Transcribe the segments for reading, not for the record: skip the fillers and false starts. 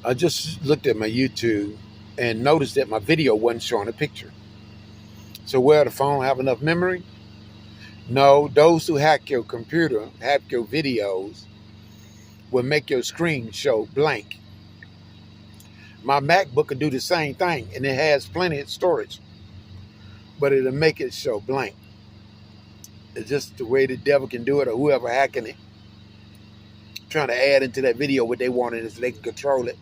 I just looked at my YouTube and noticed that my video wasn't showing a picture. So will the phone have enough memory? No, those who hack your computer, hack your videos, will make your screen show blank. My MacBook can do the same thing, and it has plenty of storage, but it'll make it show blank. It's just the way the devil can do it, or whoever hacking it, trying to add into that video what they wanted so they can control it.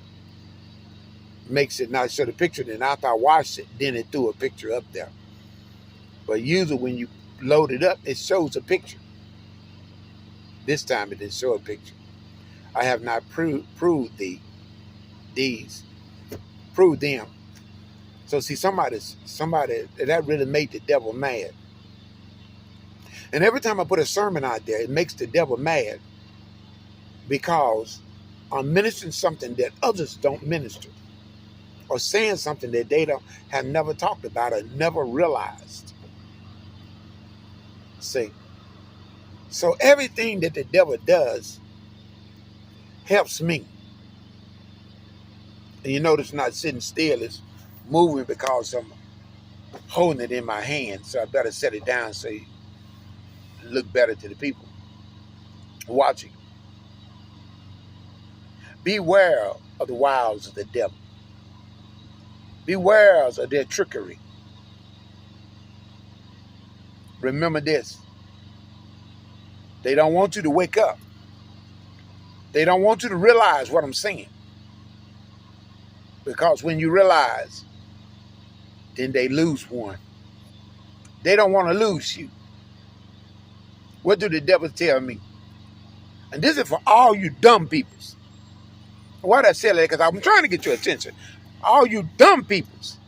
Makes it not show the picture. Then after I watched it, then it threw a picture up there. But usually when you load it up, it shows a picture. This time it didn't show a picture. I have not proved them. So see, somebody that really made the devil mad. And every time I put a sermon out there, it makes the devil mad because I'm ministering something that others don't minister, or saying something that they have never talked about or never realized. See, so everything that the devil does helps me. And you notice not sitting still, it's moving because I'm holding it in my hand. So I better set it down so you look better to the people watching. Beware of the wiles of the devil. Beware of their trickery. Remember this. They don't want you to wake up. They don't want you to realize what I'm saying. Because when you realize, then they lose one. They don't want to lose you. What do the devil tell me? And this is for all you dumb peoples. Why did I say that? Because I'm trying to get your attention. All you dumb peoples.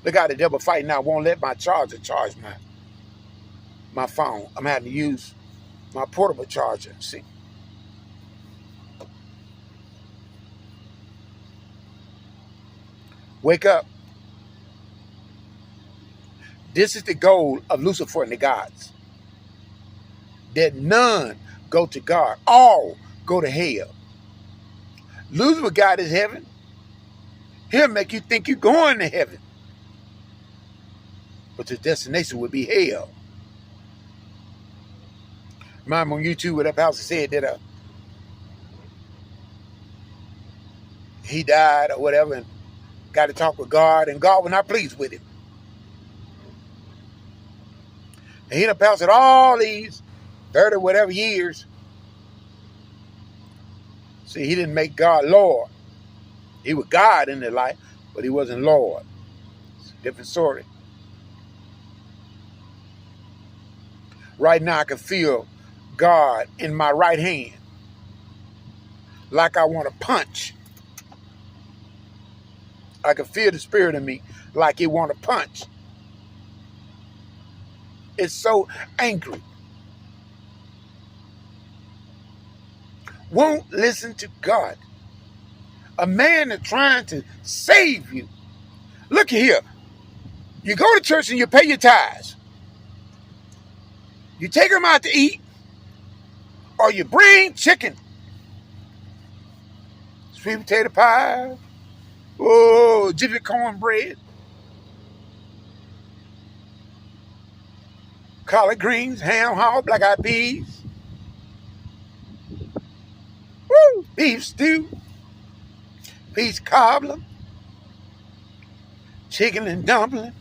Look how the devil fighting now. Won't let my charger charge my phone. I'm having to use my portable charger. See? Wake up. This is the goal of Lucifer and the gods. That none go to God. All go to hell. Lucifer God is heaven. He'll make you think you're going to heaven. But the destination would be hell. Remember on YouTube where that pastor said that he died or whatever and got to talk with God, and God was not pleased with him. And he done pastored all these 30 whatever years. See, he didn't make God Lord. He was God in their life, but he wasn't Lord. It's a different story. Right now I can feel God in my right hand like I want to punch. I can feel the spirit in me like he want to punch. It's so angry. Won't listen to God. A man that's trying to save you. Look here. You go to church and you pay your tithes. You take them out to eat, or you bring chicken, sweet potato pie, jiffy cornbread, collard greens, ham, hog, black eyed peas, beef stew, peach cobbler, chicken and dumpling.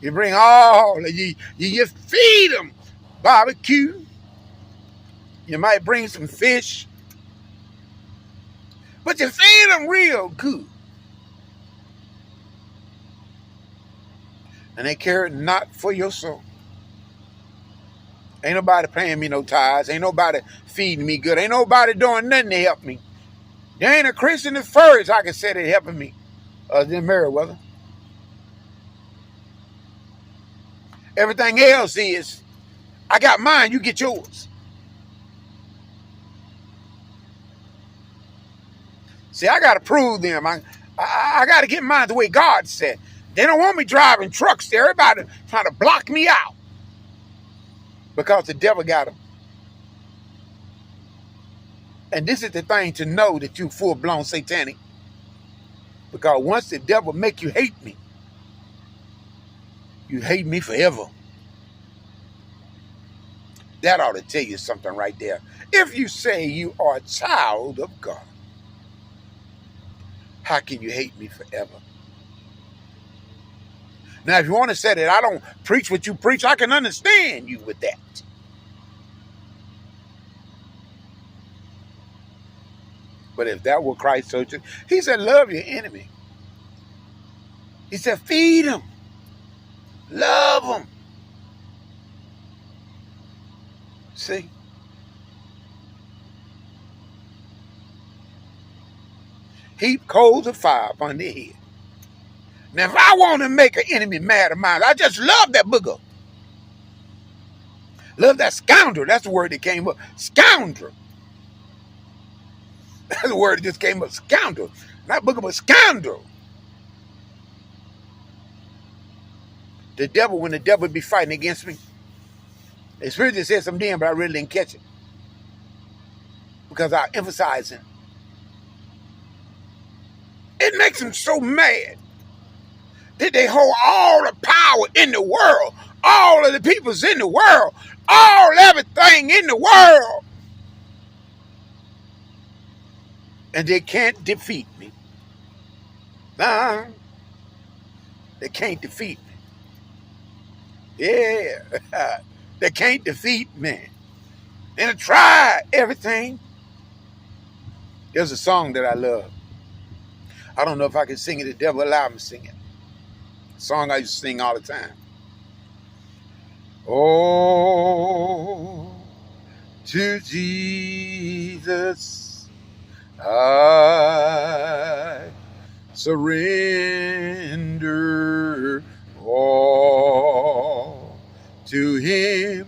You bring all, you feed them barbecue. You might bring some fish, but you feed them real good. And they care not for your soul. Ain't nobody paying me no tithes. Ain't nobody feeding me good. Ain't nobody doing nothing to help me. There ain't a Christian at first I can say they're helping me other than Meriwether. Everything else is, I got mine, you get yours. See, I got to prove them. I got to get mine the way God said. They don't want me driving trucks there. Everybody trying to block me out because the devil got them. And this is the thing to know that you full-blown satanic. Because once the devil make you hate me, you hate me forever. That ought to tell you something right there. If you say you are a child of God, how can you hate me forever? Now, if you want to say that I don't preach what you preach, I can understand you with that. But if that were Christ, so he said, love your enemy. He said, feed them. Love them. See? Heap coals of fire upon their head. Now, if I want to make an enemy mad of mine, I just love that booger. Love that scoundrel. That's the word that came up. Scoundrel. That's the word that just came up. Scoundrel. Not booger, but scoundrel. The devil, when the devil be fighting against me, the Spirit just said something then, but I really didn't catch it. Because I emphasize him. It makes him so mad that they hold all the power in the world, all of the peoples in the world, everything in the world. And they can't defeat me. Nah, they can't defeat me. Yeah, they can't defeat me. And I tried everything. There's a song that I love. I don't know if I can sing it. The devil allowed me to sing it. A song I used to sing all the time. Oh, to Jesus I surrender all. To him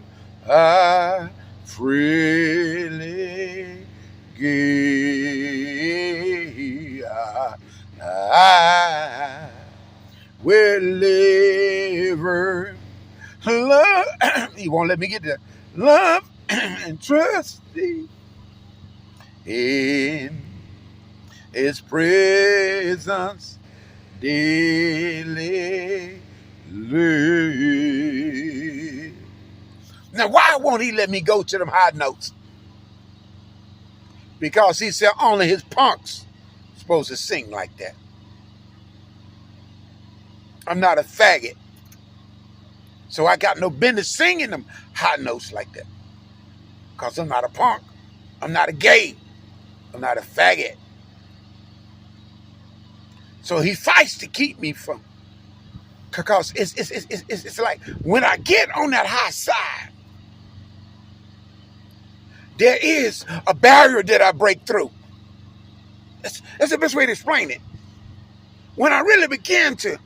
I freely give. I will ever love. He won't let me get there. Love and trust thee in his presence daily live. Now, why won't he let me go to them high notes? Because he said only his punks supposed to sing like that. I'm not a faggot. So I got no business singing them high notes like that. Because I'm not a punk. I'm not a gay. I'm not a faggot. So he fights to keep me from. Because it's like when I get on that high side, there is a barrier that I break through. That's the best way to explain it. When I really begin to,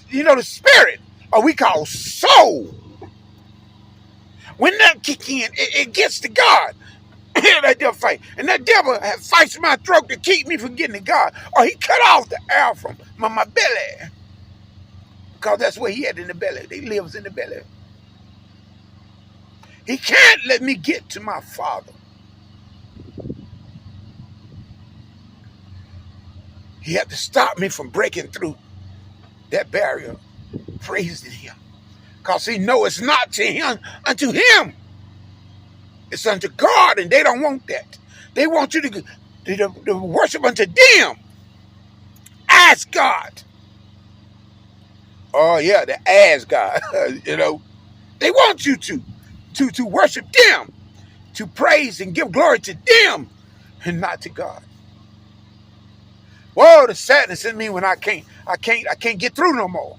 the spirit, or we call soul, when that kick in, it gets to God. That devil fight. And that devil fights my throat to keep me from getting to God. Or he cut off the air from my belly. Because that's where he had in the belly. He lives in the belly. He can't let me get to my Father. He had to stop me from breaking through that barrier, praising him. Because he knows it's not to him, unto him. It's unto God, and they don't want that. They want you to worship unto them. Ask God. Oh, yeah, the ask God. They want you to worship them, to praise and give glory to them, and not to God. Whoa, the sadness in me when I can't get through no more.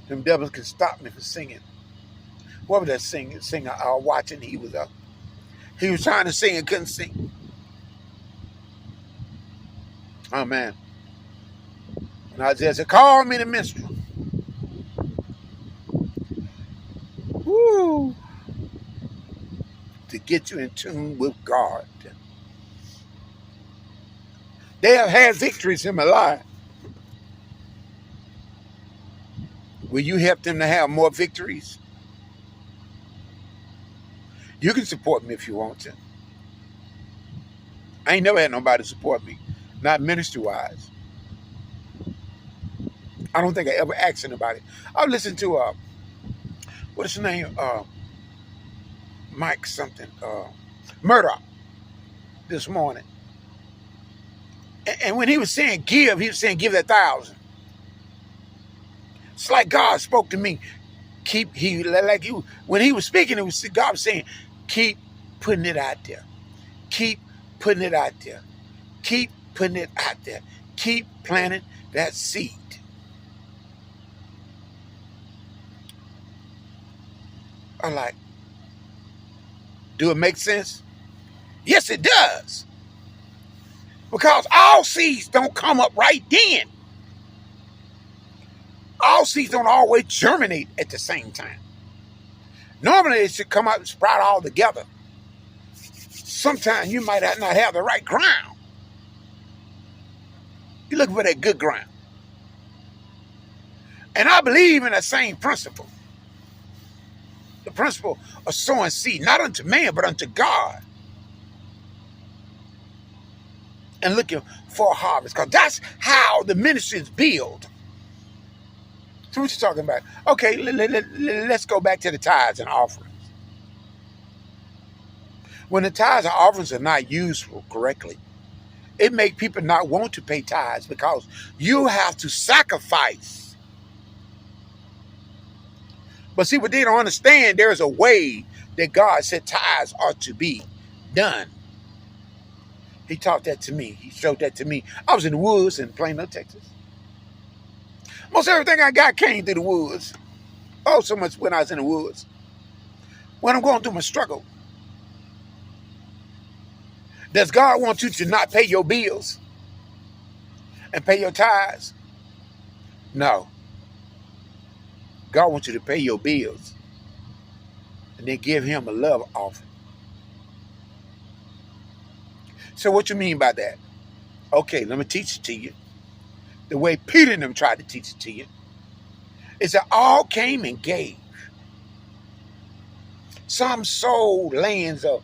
Them devils can stop me from singing. What was that singer I was watching? He was trying to sing and couldn't sing. Oh man. And Isaiah said, call me the minstrel. Woo. To get you in tune with God. They have had victories in my life. Will you help them to have more victories? You can support me if you want to. I ain't never had nobody support me, not ministry-wise. I don't think I ever asked anybody. I listened to, what is his name? Mike something. Murdoch this morning. And when he was saying give, he was saying give that 1,000. It's like God spoke to me. When he was speaking, God was saying, keep putting it out there. Keep putting it out there. Keep putting it out there. Keep planting that seed. I'm like, do it make sense? Yes, it does. Because all seeds don't come up right then. All seeds don't always germinate at the same time. Normally, it should come out and sprout all together. Sometimes you might not have the right ground. You're looking for that good ground. And I believe in that same principle. The principle of sowing seed, not unto man, but unto God. And looking for a harvest. Because that's how the ministry is built. So what you talking about? Okay, let's go back to the tithes and offerings. When the tithes and offerings are not used correctly, it makes people not want to pay tithes because you have to sacrifice. But see, what they don't understand, there is a way that God said tithes ought to be done. He taught that to me. He showed that to me. I was in the woods in Plano, Texas. Most everything I got came through the woods. Oh, so much when I was in the woods. When I'm going through my struggle. Does God want you to not pay your bills and pay your tithes? No. God wants you to pay your bills and then give him a love offering. So what you mean by that? Okay, let me teach it to you. The way Peter and them tried to teach it to you is that all came and gave. Some sold lands or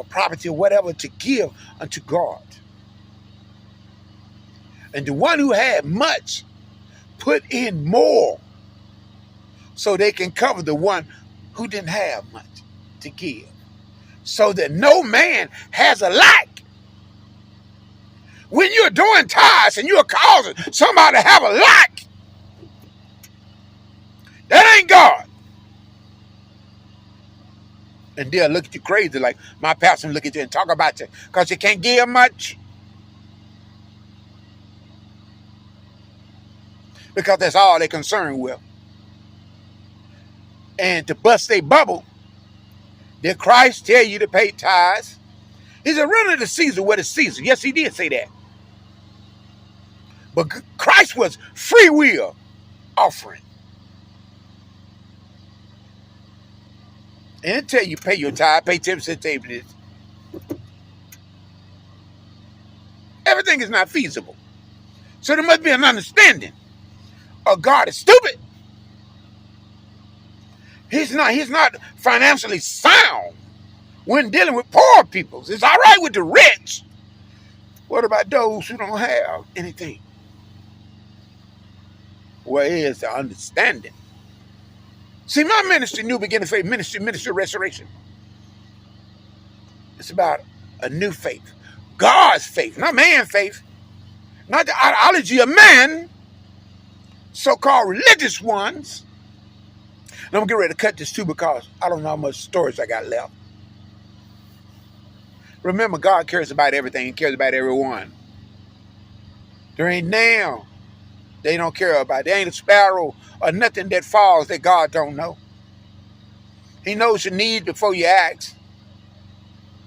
property or whatever to give unto God. And the one who had much put in more so they can cover the one who didn't have much to give. So that no man has a lack. When you're doing tithes and you're causing somebody to have a lack, that ain't God. And they'll look at you crazy like my pastor will look at you and talk about you because you can't give much. Because that's all they're concerned with. And to bust their bubble, did Christ tell you to pay tithes? He said, render to Caesar what is Caesar. Yes, he did say that. But Christ was free will offering. And it tell you pay your tithe, pay 10% table this. Everything is not feasible. So there must be an understanding. Or God is stupid. He's not financially sound when dealing with poor people. It's all right with the rich. What about those who don't have anything? Where is the understanding? See, my ministry, New Beginning Faith Ministry Restoration. It's about a new faith. God's faith, not man's faith. Not the ideology of man. So-called religious ones. And I'm going to get ready to cut this too because I don't know how much storage I got left. Remember, God cares about everything. He cares about everyone. There ain't now they don't care about. There ain't a sparrow or nothing that falls that God don't know. He knows your needs before you ask.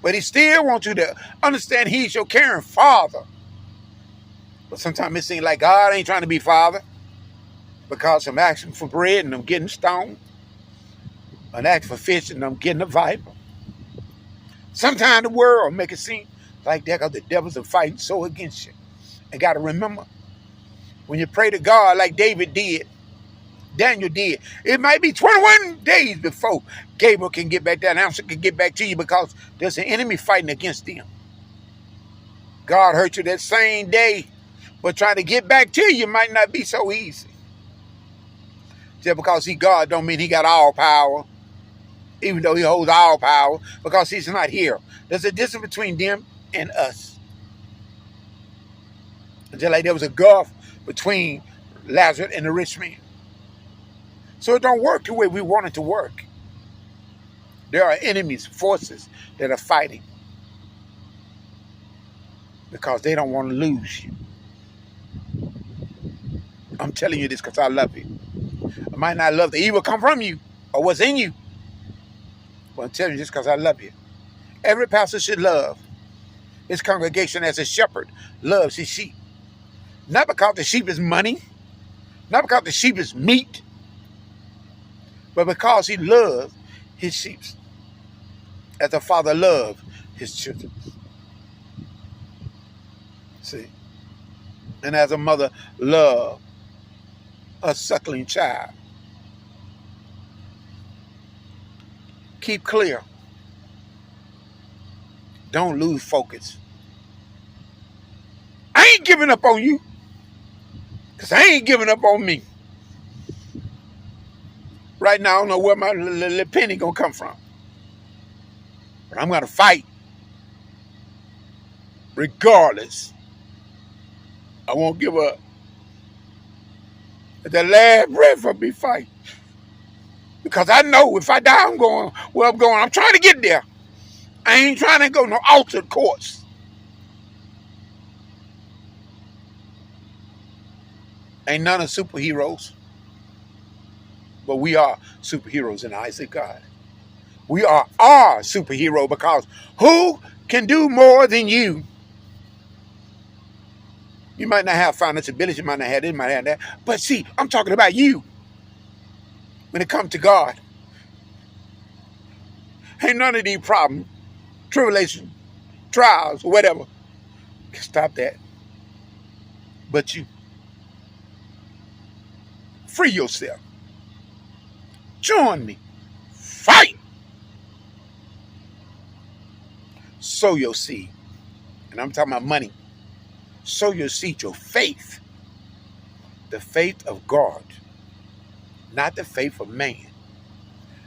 But he still wants you to understand he's your caring father. But sometimes it seems like God ain't trying to be father because I'm asking for bread and I'm getting stoned. I'm asking for fish and I'm getting a viper. Sometimes the world make it seem like that because the devils are fighting so against you. And got to remember, when you pray to God like David did, Daniel did, it might be 21 days before Gabriel can get back, that answer can get back to you because there's an enemy fighting against them. God hurt you that same day, but trying to get back to you might not be so easy. Just because He God don't mean He got all power, even though He holds all power, because He's not here. There's a difference between them and us. Just like there was a gulf between Lazarus and the rich man. So it don't work the way we want it to work. There are enemies, forces that are fighting because they don't want to lose you. I'm telling you this because I love you. I might not love the evil come from you or what's in you, but I'm telling you this because I love you. Every pastor should love his congregation as a shepherd loves his sheep. Not because the sheep is money, not because the sheep is meat, but because he loves his sheep as a father loves his children. See? And as a mother loves a suckling child. Keep clear. Don't lose focus. I ain't giving up on you, because I ain't giving up on me. Right now, I don't know where my little penny gonna come from. But I'm gonna fight. Regardless. I won't give up. At the last breath I'll be fighting. Because I know if I die, I'm going where I'm going. I'm trying to get there. I ain't trying to go no altered course. Ain't none of superheroes. But we are superheroes in the eyes of God. We are our superhero, because who can do more than you? You might not have financial ability, you might not have this, you might have that. But see, I'm talking about you. When it comes to God, ain't none of these problems, tribulation, trials, or whatever can stop that. But you. Free yourself. Join me. Fight. Sow your seed. And I'm talking about money. Sow your seed, your faith. The faith of God. Not the faith of man.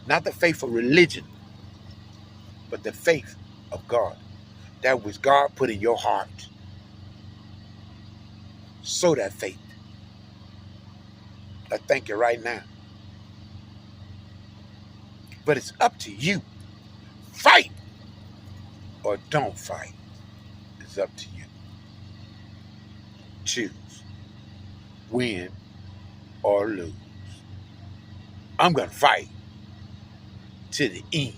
Not the faith of religion. But the faith of God. That which God put in your heart. Sow that faith. I thank you right now. But it's up to you. Fight or don't fight. It's up to you. Choose. Win or lose. I'm going to fight to the end.